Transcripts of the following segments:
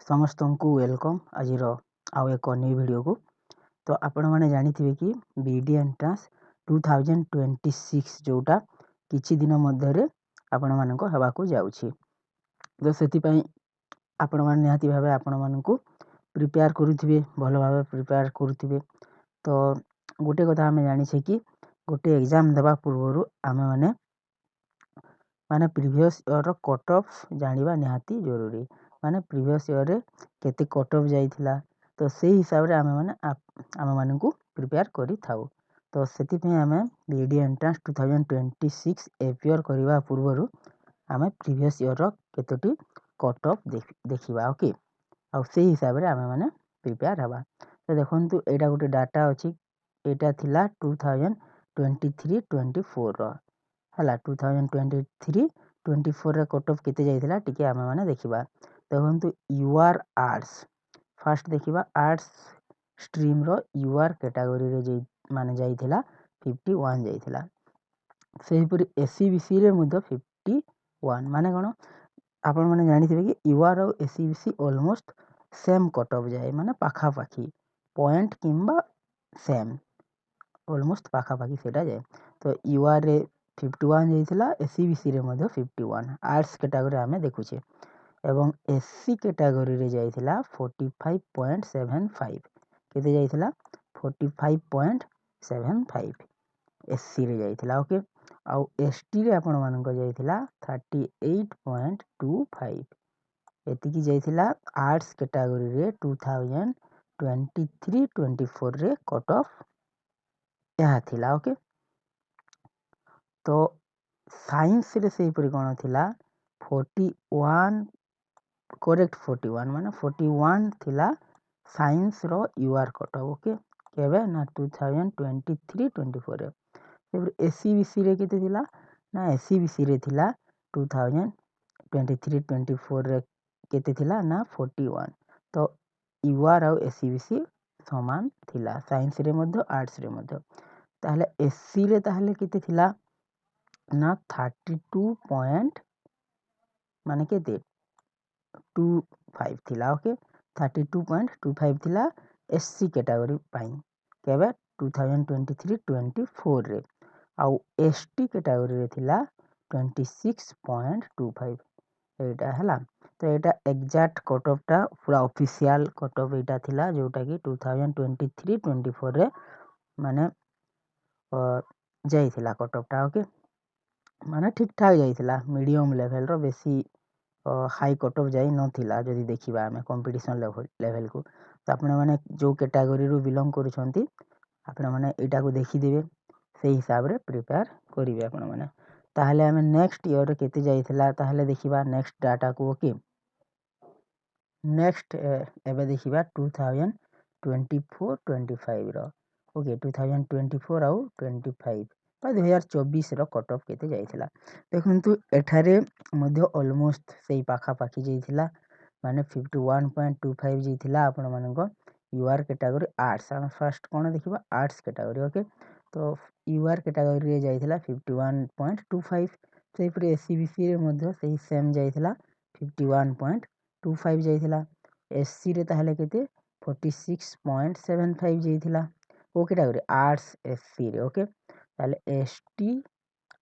समस्त को वेलकम आज आउ एक न्यू वीडियो को। तो आपण मैंने जानी कि बीडी एंट्रांस 2026 जोटा किछि दिन मध्य आपण मानक हेबाकू जाउछि। तो सेति आपण माने निहाती भाबे आपण मानकू प्रिपेयर करुथिबे, भल भाबे प्रिपेयर करुथिबे। तो गोटे कथा आमे जानि छै कि गोटे एग्जाम देबा पूर्वरु आमे माने प्रीवियस ईयर रो कट ऑफ जानिबा निहाती जरूरी। माने प्रीवियस ईयर रे केते कट ऑफ जाइथिला, तो सेही हिसाब रे आमे मानकू प्रिपेयर करि थाउ। तो सेति पे आमे बीडी एंट्रांस 2026 एपियर करिबा पूर्वरु आमे प्रीवियस ईयर रो केतोटी कट ऑफ देखिबा। ओके, आ सेही हिसाब रे आमे माने प्रिपेयर हबा। तो देखंतु एटा गोटे डाटा अछि, एटा थिला 2023-24 रो हला। 2023-24 रे कट ऑफ केते जाइथिला टिके आमे माने देखिबा। देखंतु यूआर आर्ट्स फर्स्ट देखिबा। आर्ट्स स्ट्रीम रो यूआर कैटेगरी रे माने जाइथिला 51 जाइथिला। सेही परि एससीबीसी रे मध्य 51 माने कोन आपण माने जानिथिबे कि यूआर और SCBC almost same cut off जाए, माने पाखा पाखी पॉइंट किंबा सेम ऑलमोस्ट पाखा पाखी सेटा जाए। तो यूआर रे 51 जाइथिला, एससीबीसी रे मध्य 51 आर्ट्स कैटेगरी आमे देखुछे। एवं एससी कैटेगरी रे जाइथिला 45.75 केते जाइथिला 45.75 एससी रे जाइथिला। ओके, आउ एसटी रे आपण मानक जाइथिला 38.25 एतिकी जाइथिला आर्ट्स कैटेगरी रे 2023-24 रे कट ऑफ यहा थिला। ओके, तो साइंस रे सेही परि कोन थिला 41 करेक्ट 41 माने 41 थिला साइंस रो यूआर कट ऑफ। ओके, केबे ना 2023-24 रे। फिर एससीबीसी रे केते थिला ना एससीबीसी रे थिला 2023-24 रे केते थिला ना 41। तो यूआर और एससीबीसी समान थिला साइंस रे मध्य आर्ट्स रे मध्य। ताहले एससी रे ताहले केते थिला ना 32 पॉइंट माने केते 25 थिला। ओके, 32.25 थिला एससी कैटेगरी पाई केबे 2023-24 रे। आउ एसटी कैटेगरी रे थिला 26.25 एटा हला। तो एटा एग्जैक्ट कट ऑफ टा पूरा ऑफिशियल कट ऑफ एटा थिला जोटा कि 2023-24 रे माने जाइथिला कट ऑफ टा। ओके, माने ठीक ठाक जाइथिला, मीडियम लेवल रो, बेसी हाई कट ऑफ जाई नथिला जदि देखिबा आमे कंपटीशन लेवल को। तो आपने माने जो कैटेगरी रो बिलोंग करूछंती आपने माने एटा को देखि देबे, सेही हिसाब रे प्रिपेयर करिवे आपने माने। ताहले आमे नेक्स्ट ईयर रे केते जाइथिला ताहले देखिबा नेक्स्ट डाटा को। ओके, नेक्स्ट एबे देखिबा 2024-25 रो। ओके, 2024 आउ 25 बा 2024 रो कट ऑफ केते जाइथिला देखंतु एठारे मध्य ऑलमोस्ट सेही पाखा पाखी जाइथिला, माने 51.25 जाइथिला आपण मानक यूआर कैटेगरी आर्ट्स। हम फर्स्ट कोन देखिबा आर्ट्स कैटेगरी। ओके, तो यूआर कैटेगरी रे जाइथिला 51.25। सेही पर एससीबीसी रे मध्य सेही सेम जाइथिला 51.25 जाइथिला। एससी रे ताहले केते 46.75 जाइथिला। ओ कैटेगरी आर्ट्स एससी रे। ओके, ताहले एसटी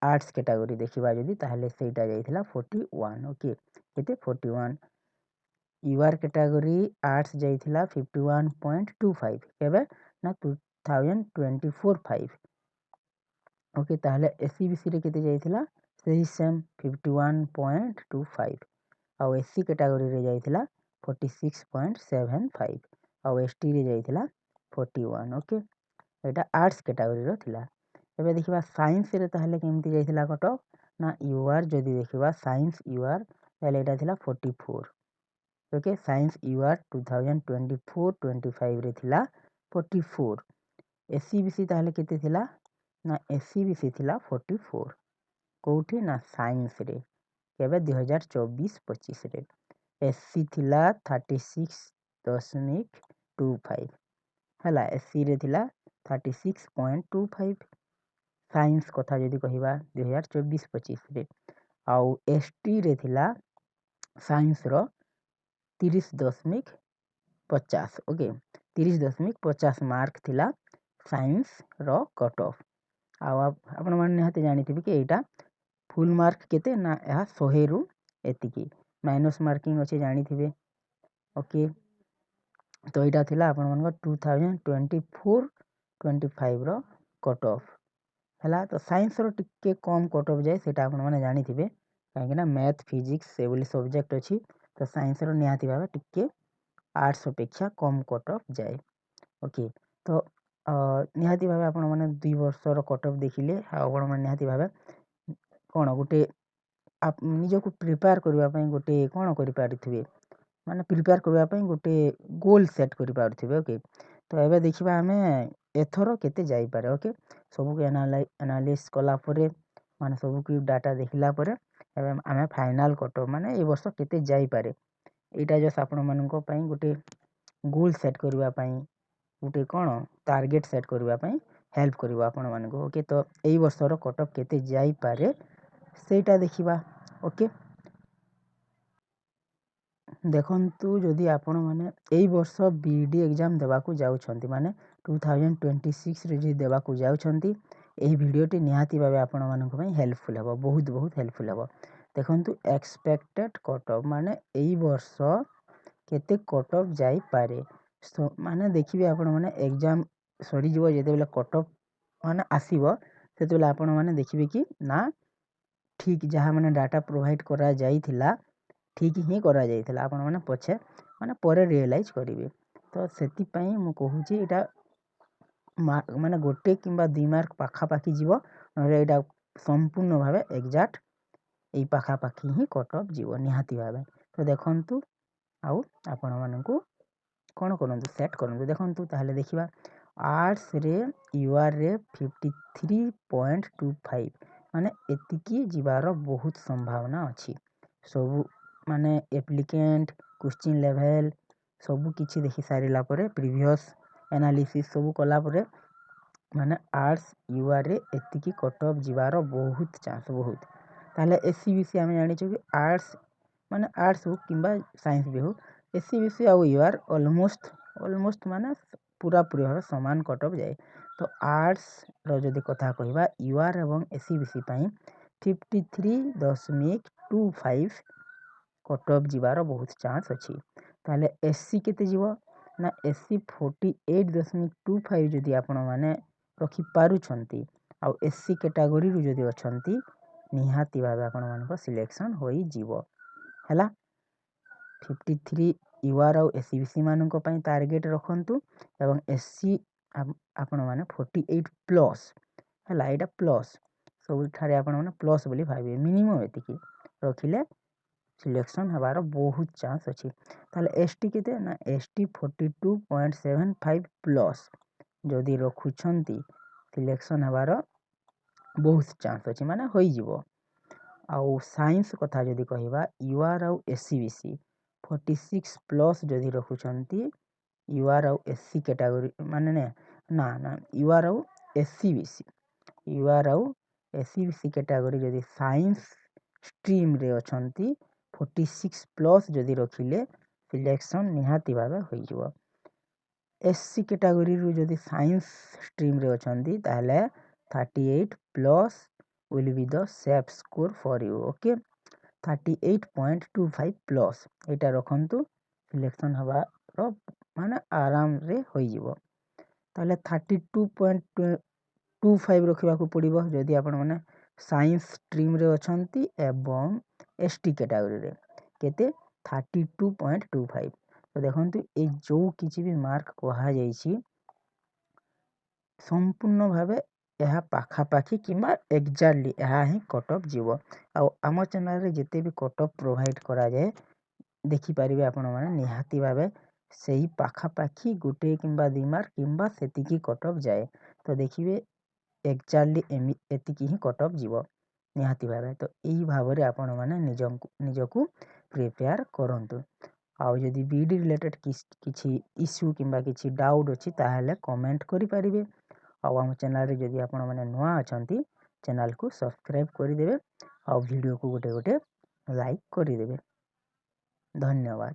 आर्ट्स कैटेगरी देखिबा जदि ताहले सेटा जाइथिला 41। ओके, केते 41। यूआर कैटेगरी आर्ट्स जाइथिला 51.25 केबे ना 2024-5। ओके, ताहले एससीबीसी रे केते जाइथिला सेही सेम 51.25 आउ एससी कैटेगरी रे जाइथिला 46.75 आउ एसटी रे जाइथिला 41। ओके, एटा आर्ट्स कैटेगरी रो थिला। एबे देखिबा साइंस रे ताहले केमति जाइथिला कट ऑफ ना यूआर जदि देखिबा साइंस यूआर ताहले एटा थिला 44। ओके, साइंस यूआर 2024-25 रे थिला 44। एससीबीसी ताहले केते थिला ना एससीबीसी थिला 44 कोठी ना साइंस रे केबे 2024-25 रे। एससी थिला 36.25 हला, एससी रे थिला 36.25 साइंस कथा जदि कहिबा 2024-25 रे। आउ एसटी रे थिला साइंस रो 30.50 ओके 30.50 मार्क थिला साइंस रो कट ऑफ आपण माने निहाती जानिथिबे कि एटा फुल मार्क केते ना यह 100 रु एतिकी माइनस मार्किंग अछि जानिथिबे ओके तो यहाँ थिला आपण मानक 2024-25 रो कट ऑफ हैला तो साइंस रो टिके कम कट ऑफ जाए सेटा आपण माने जानिथिबे काहे ना मैथ फिजिक्स से बोली सब्जेक्ट अछि तो साइंस रो निहाती भाबे टिके आर्ट्स अपेक्षा कम कट ऑफ जाए ओके तो निहाती भाबे आपण माने 2 वर्ष रो कट ऑफ देखिले आपण माने निहाती भाबे कोन गुटे आप निजको प्रिपेयर करबा पई गुटे कोन करि पारिथिबे माने प्रिपेयर करबा पई गुटे गोल सेट करि पारिथिबे ओके तो एबे देखिबा हमें एथरो केते जाई पारे ओके सब के एनालिसिस कला परे माने सब की डाटा देखिला परे एबे हमें फाइनल कट ऑफ माने ए वर्ष केते जाई पारे एटा जस आपण मानको पई गुटे गोल सेट करबा पई गुटे कोन टारगेट सेट करबा पई हेल्प करबा आपण मानको ओके तो एई वर्ष रो कट ऑफ केते जाई पारे सेटा देखिबा ओके देखंतु जदि आपण माने एई वर्ष बीडी एग्जाम देबाकू जाउछंती माने 2026 रे जे देबाकू जाउछंती एही वीडियोटी निहाती भाबे आपण मानको पई हेल्पफुल हेबो बहुत हेल्पफुल हेबो देखंतु एक्सपेक्टेड कट ऑफ माने एई वर्ष केते कट ऑफ जाई पारे माने देखिबे आपण माने एग्जाम सरी जीवो जेते बेला कट ऑफ माने आसीबो सेते बेला आपण माने देखिबे कि ना ठीक जहाँ माने डाटा प्रोवाइड करा जाइथिला ठीक ही करा जाइथिला आपण माने पछे माने परे रियलाइज करिवे तो सेति पई मु कहूची एटा माने गोटे किंबा 2 मार्क पाखा पाखी जीवो नरे एटा संपूर्ण भाबे एग्जैक्ट एई पाखा पाखी ही कट ऑफ जीवो निहाती भाबे तो देखंतु आउ आपण मानकू कोन करंतु सेट करंतु देखंतु ताहले देखिबा आर्ट्स रे यूआर रे 53.25 माने एतिकी जीवार बहुत संभावना अछि सब माने एप्लीकेंट क्वेश्चन लेवल सब किछि देखि सारिला परे प्रीवियस एनालिसिस सब कला परे माने आर्ट्स यूआर रे एतिकी कट ऑफ जीवार बहुत चांस बहुत ताले एससीबीसी हम जानि छु कि आर्ट्स माने आर्ट्स हो किंबा साइंस भी हो एससीबीसी आ यूआर ऑलमोस्ट माने पूरा भाबे समान कट ऑफ जाए तो आर्ट्स रो जदि कथा कहिबा यूआर एवं एससीबीसी पई 53.25 कट ऑफ जीवार बहुत चांस अछि ताले एससी केते जीवो ना एससी 48.25 जदि आपण माने रखि पारु छंती आ एससी कैटेगरी रु जदि अछंती निहाती भाबे आपण मानको सिलेक्शन होई जीवो हैला 53 यूआर और एससीबीसी मानको पई टारगेट रखंतु एवं एससी आपण माने 48 प्लस हैला एटा प्लस सब ठारे आपण माने प्लस बोली भाबे मिनिमम एतिकी रखिले सिलेक्शन हबार बहुत चांस अछि ताले एसटी केते ना एसटी 42.75 प्लस जदि रखुछंती सिलेक्शन हबार बहुत चांस अछि माने होई जीवो आउ साइंस कथा जदि कहिबा यूआर आउ एससीबीसी 46 प्लस जदि रखुछंती यूआर आउ एससी कैटेगरी माने ना यूआर आउ एससीबीसी कैटेगरी जदि साइंस स्ट्रीम रे अछंती 46 प्लस जदि रखिले सिलेक्शन निहाती भाबे होई जीवो एससी कैटेगरी रु जदि साइंस स्ट्रीम रे अछंती ताले 38 plus will be the safe score for you okay 38.25 plus iota रखंतु selection हवा रो माने आराम रे होई जीवो ताले 32.25 रखिबा को पड़िबो जदि आपण माने साइंस स्ट्रीम रे अछंती एवं एसटी कैटेगरी रे केते 32.25 तो देखंतु ए जो किछि भी मार्क कहा जाईछि संपूर्ण भाबे यह पाखा पाखी किंबा एग्जैक्टली यह ही कट ऑफ जीवो आ आम चैनल रे जेते भी कट ऑफ प्रोवाइड करा जाए देखि परिबे आपण माने निहाती भाबे सेही पाखा पाखी गुटे किंबा 2 मार्क किंबा सेतिकी कट ऑफ जाए तो देखिबे एग्जैक्टली एतिकी ही कट ऑफ जीवो निहाती भाबे तो एही भाबरे आपण माने निजको प्रिपेयर करंतु आउ जदि बीडी रिलेटेड किछि इश्यू किंबा किछि डाउट अछि ताहले कमेंट करि परिबे आउ हम चैनल रे जदि आपण माने नुआ अछंती चैनल को सब्सक्राइब करि देबे आउ वीडियो को गोटे लाइक करि देबे धन्यवाद।